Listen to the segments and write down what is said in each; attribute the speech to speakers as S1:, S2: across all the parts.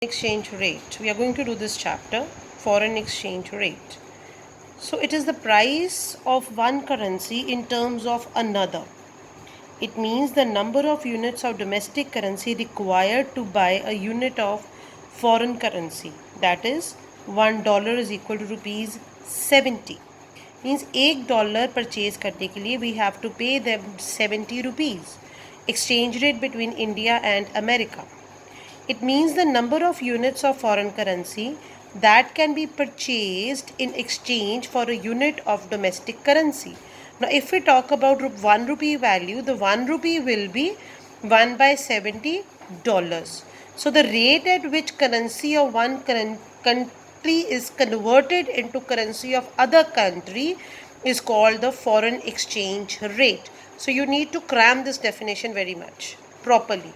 S1: Exchange rate. We are going to do this chapter, foreign exchange rate. So it is the price of one currency in terms of another. It means the number of units of domestic currency required to buy a unit of foreign currency. That is, $1 is equal to rupees 70. Means $1 purchase करने के लिए we have to pay them 70 rupees. Exchange rate between India and America. It means the number of units of foreign currency that can be purchased in exchange for a unit of domestic currency. Now, if we talk about 1 rupee value, the 1 rupee will be 1 by $70. So, the rate at which currency of one country is converted into currency of other country is called the foreign exchange rate. So, you need to cram this definition very much properly.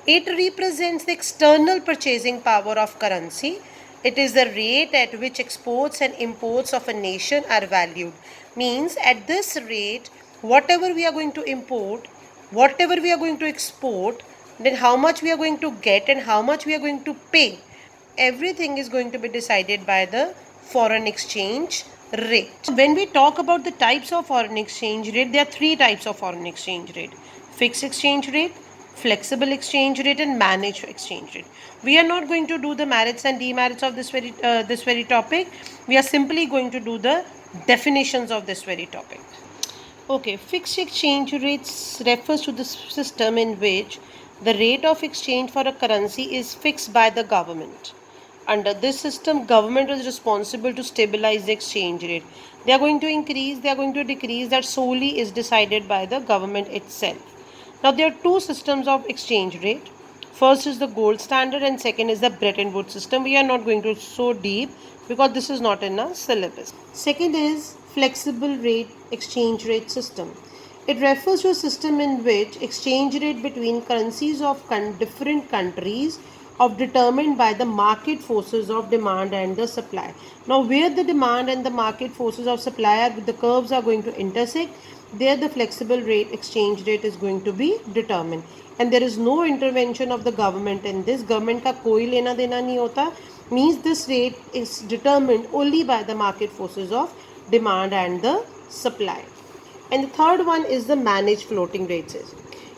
S1: It represents the external purchasing power of currency. It is the rate at which exports and imports of a nation are valued. Means at this rate, whatever we are going to import, whatever we are going to export, then how much we are going to get and how much we are going to pay, everything is going to be decided by the foreign exchange rate. When we talk about the types of foreign exchange rate, there are three types of foreign exchange rate: fixed exchange rate, flexible exchange rate, and managed exchange rate. We are not going to do the merits and demerits of this very topic. We are simply going to do the definitions of this very topic. Okay, fixed exchange rates refers to the system in which the rate of exchange for a currency is fixed by the government. Under this system, government is responsible to stabilize the exchange rate. They are going to increase, they are going to decrease, that solely is decided by the government itself. Now, there are two systems of exchange rate. First is the gold standard and second is the Bretton Woods system. We are not going to so deep because this is not in our syllabus. Second is flexible rate exchange rate system. It refers to a system in which exchange rate between currencies of different countries are determined by the market forces of demand and the supply. Now, where the demand and the market forces of supply are, the curves are going to intersect, there the flexible rate exchange rate is going to be determined. And there is no intervention of the government in this. Government का कोई लेना देना नहीं होता. Means this rate is determined only by the market forces of demand and the supply. And the third one is the managed floating rates.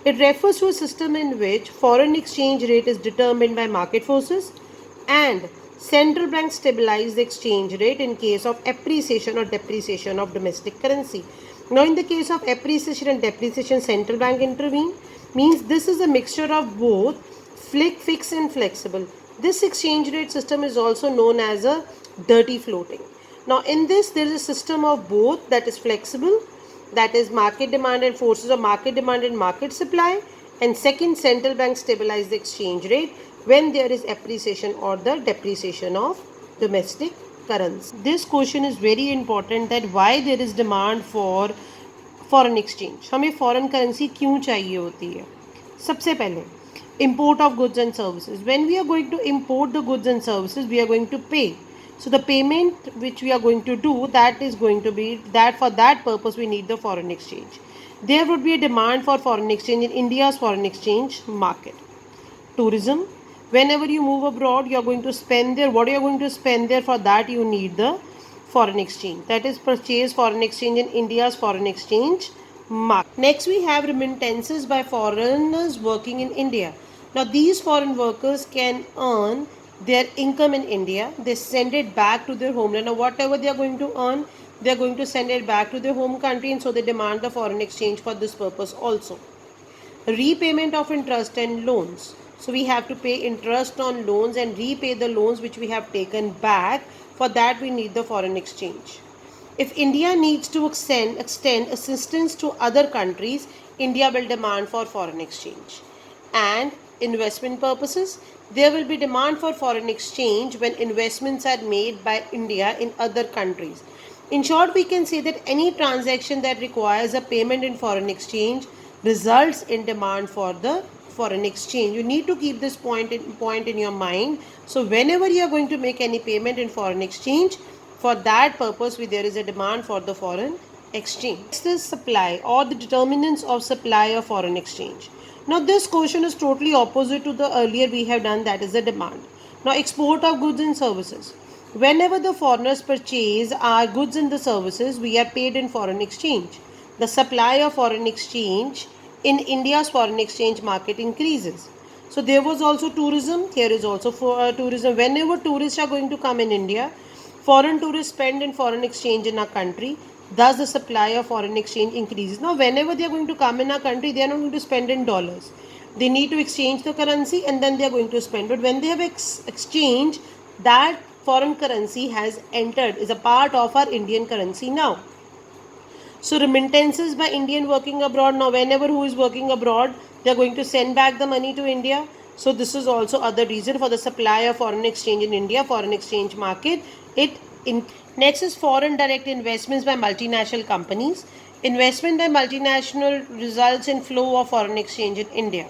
S1: It refers to a system in which foreign exchange rate is determined by market forces and central banks stabilize the exchange rate in case of appreciation or depreciation of domestic currency. Now, in the case of appreciation and depreciation, central bank intervene. Means this is a mixture of both fixed and flexible. This exchange rate system is also known as a dirty floating. Now, in this, there is a system of both, that is flexible, that is market demand and forces of market demand and market supply, and second, central bank stabilize the exchange rate when there is appreciation or the depreciation of domestic currency. This question is very important, that why there is demand for foreign exchange. हमें foreign currency क्यों चाहिए होती है? सबसे पहले import of goods and services. When we are going to import the goods and services, we are going to pay. So the payment which we are going to do, that is going to be that for that purpose we need the foreign exchange. There would be a demand for foreign exchange in India's foreign exchange market. Tourism. Whenever you move abroad, you are going to spend there. What you are going to spend there, for that you need the foreign exchange. That is purchase foreign exchange in India's foreign exchange market. Next, we have remittances by foreigners working in India. Now, these foreign workers can earn their income in India. They send it back to their homeland. Now, whatever they are going to earn, they are going to send it back to their home country, and so they demand the foreign exchange for this purpose also. Repayment of interest and loans. So we have to pay interest on loans and repay the loans which we have taken back. For that we need the foreign exchange. If India needs to extend assistance to other countries, India will demand for foreign exchange. And investment purposes, there will be demand for foreign exchange when investments are made by India in other countries. In short, we can say that any transaction that requires a payment in foreign exchange results in demand for the foreign exchange. You need to keep this point in your mind. So whenever you are going to make any payment in foreign exchange, for that purpose there is a demand for the foreign exchange. Next is supply, or the determinants of supply of foreign exchange. Now this question is totally opposite to the earlier we have done, that is the demand. Now, export of goods and services. Whenever the foreigners purchase our goods and the services, we are paid in foreign exchange. The supply of foreign exchange in India's foreign exchange market increases. So there was also tourism. Here is also for tourism. Whenever tourists are going to come in India, foreign tourists spend in foreign exchange in our country. Thus, the supply of foreign exchange increases. Now, whenever they are going to come in our country, they are not going to spend in dollars. They need to exchange the currency and then they are going to spend. But when they have exchanged, that foreign currency has entered, is a part of our Indian currency now. So remittances by Indian working abroad. Now, whenever who is working abroad, they are going to send back the money to India. So this is also other reason for the supply of foreign exchange in India, foreign exchange market. Next is foreign direct investments by multinational companies. Investment by multinational results in flow of foreign exchange in India.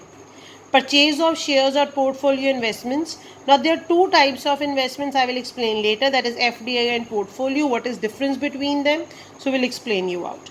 S1: Purchase of shares or portfolio investments. Now there are two types of investments I will explain later, that is FDI and portfolio. What is difference between them? So we'll explain you out.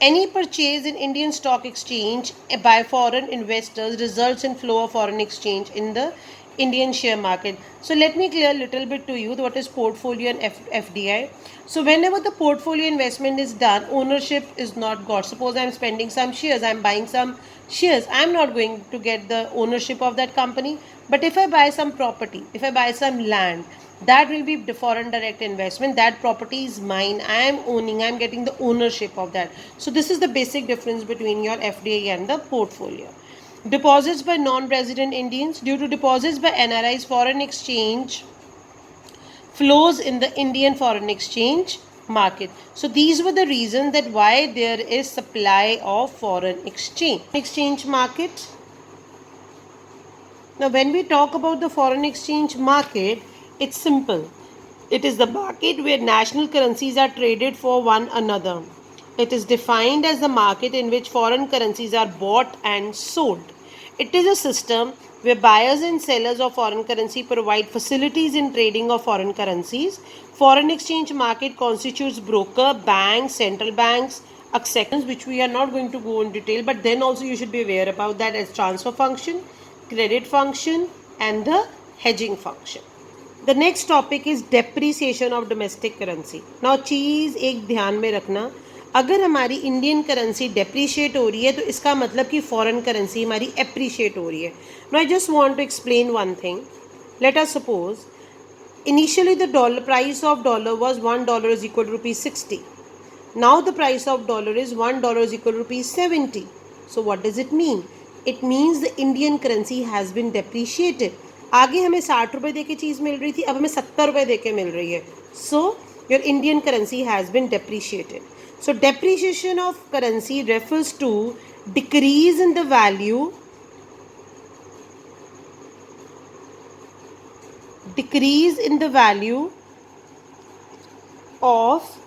S1: Any purchase in Indian stock exchange by foreign investors results in flow of foreign exchange in the Indian share market. So let me clear a little bit to you what is portfolio and FDI. So whenever the portfolio investment is done, ownership is not got. Suppose I'm spending some shares, I'm buying some shares. I'm not going to get the ownership of that company. But if I buy some property, if I buy some land, that will be the foreign direct investment. That property is mine. I am owning. I am getting the ownership of that. So this is the basic difference between your FDI and the portfolio. Deposits by non-resident Indians. Due to deposits by NRIs, foreign exchange flows in the Indian foreign exchange market. So these were the reasons that why there is supply of foreign exchange market. Now when we talk about the foreign exchange market, it's simple. It is the market where national currencies are traded for one another. It is defined as the market in which foreign currencies are bought and sold. It is a system where buyers and sellers of foreign currency provide facilities in trading of foreign currencies. Foreign exchange market constitutes broker, banks, central banks, etc., which we are not going to go in detail, but then also you should be aware about that as transfer function, credit function and the hedging function. The next topic is depreciation of domestic currency. Now चीज़ एक ध्यान में रखना, अगर हमारी Indian currency depreciate हो रही है तो इसका मतलब कि फॉरेन करेंसी हमारी एप्रीशिएट हो रही है. Now I just want to explain one thing. Let us suppose initially the dollar price of dollar was $1 is equal to rupees 60. Now the price of dollar is $1 is equal to rupees 70. So what does it mean? It means the Indian currency has been depreciated. आगे हमें 60 रुपए दे के चीज़ मिल रही थी, अब हमें 70 रुपए दे के मिल रही है. So your Indian currency has been depreciated. So depreciation of currency refers to decrease in the value of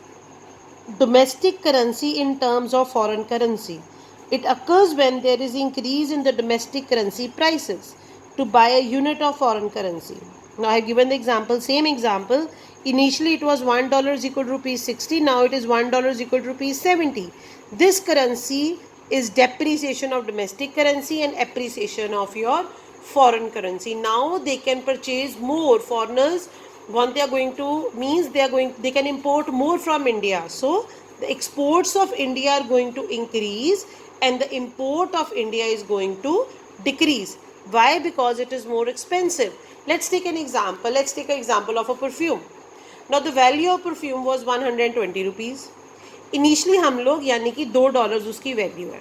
S1: domestic currency in terms of foreign currency. It occurs when there is increase in the domestic currency prices to buy a unit of foreign currency. Now I have given the example, same example. Initially it was $1 is equal to rupees 60. Now it is $1 is equal to rupees 70. This currency is depreciation of domestic currency and appreciation of your foreign currency. Now they can purchase more. Foreigners, what they are going to means they can import more from India. So the exports of India are going to increase and the import of India is going to decrease. Why? Because it is more expensive. Let's take an example. Let's take an example of a perfume. Now the value of perfume was 120 rupees. Initially हम लोग यानी कि $2 उसकी value है,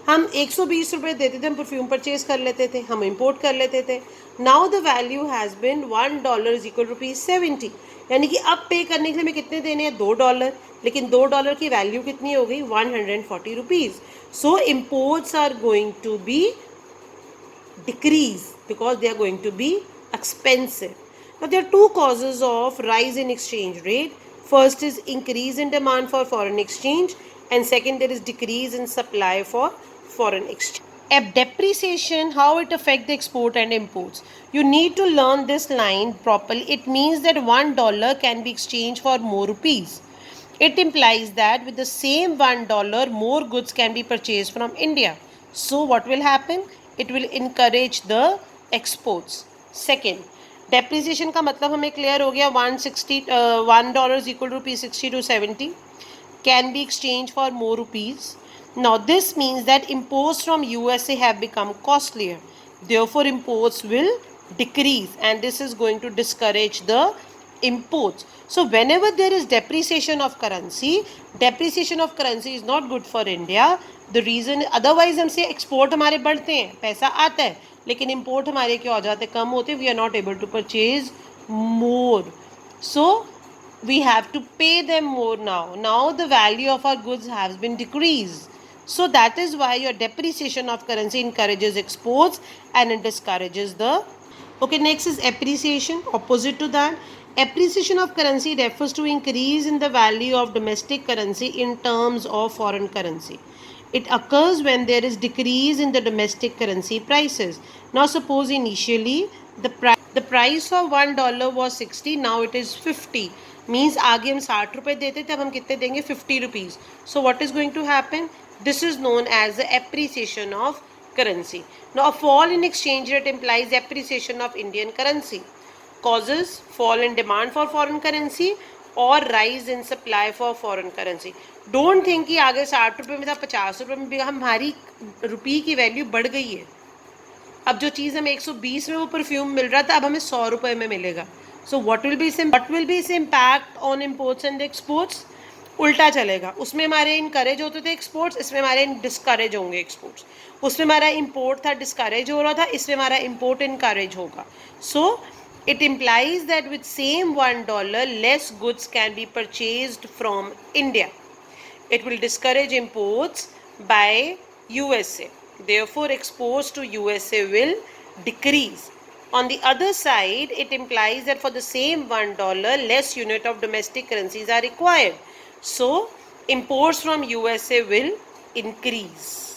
S1: हम 120 रुपये देते थे, हम परफ्यूम परचेज कर लेते थे, हम इंपोर्ट कर लेते थे. Now the value has been $1 is equal rupees 70. यानी कि अब पे करने के लिए हमें कितने देने हैं? $2. लेकिन $2 की वैल्यू कितनी हो गई? 140 rupees. So imports are going to be decrease because they are going to be expensive. Now there are two causes of rise in exchange rate. First is increase in demand for foreign exchange and second there is decrease in supply for foreign exchange. Depreciation, how it affects the export and imports. You need to learn this line properly. It means that $1 can be exchanged for more rupees. It implies that with the same $1 more goods can be purchased from India. So what will happen? It will encourage the exports. Second, depreciation का मतलब हमें clear हो गया, $1 is equal to ₹60 to 70 can be exchanged for more rupees. Now this means that imports from USA have become costlier. Therefore imports will decrease and this is going to discourage the imports. So whenever there is depreciation of currency is not good for India. The reason, otherwise हम से export हमारे बढ़ते हैं, पैसा आता है, लेकिन import हमारे क्या हो जाते हैं, कम होते हैं, we are not able to purchase more. So we have to pay them more now. Now the value of our goods has been decreased. So that is why your depreciation of currency encourages exports and it discourages the. Okay, next is appreciation. Opposite to that, appreciation of currency refers to increase in the value of domestic currency in terms of foreign currency. It occurs when there is decrease in the domestic currency prices. Now suppose initially the price of $1 was 60, now it is 50. Means आगे हम 60 रुपए देते थे, अब हम कितने देंगे, 50 rupees. So what is going to happen? This is known as the appreciation of currency. Now a fall in exchange rate implies appreciation of Indian currency. Causes fall in demand for foreign currency or rise in supply for foreign currency. Don't think कि आगे 60 रुपए में था 50 रुपए में भी हमारी रुपये की वैल्यू बढ़ गई है. अब जो चीज़ हमें 120 में वो परफ्यूम मिल रहा था, अब हमें 100 रुपए में मिलेगा. सो व्हाट विल बी इस impact on imports and exports? उल्टा चलेगा. उसमें हमारे इनकरेज होते थे एक्सपोर्ट्स, इसमें हमारे डिस्करेज होंगे एक्सपोर्ट्स. उसमें हमारा इम्पोर्ट था डिस्करेज हो रहा था, इसमें हमारा इम्पोर्ट इनकरेज होगा. सो it implies that with same $1 less goods can be purchased from India. It will discourage imports by USA. Therefore exports to USA will decrease. On the other side, it implies that for the same $1 less unit of domestic currencies are required. So imports from USA will increase.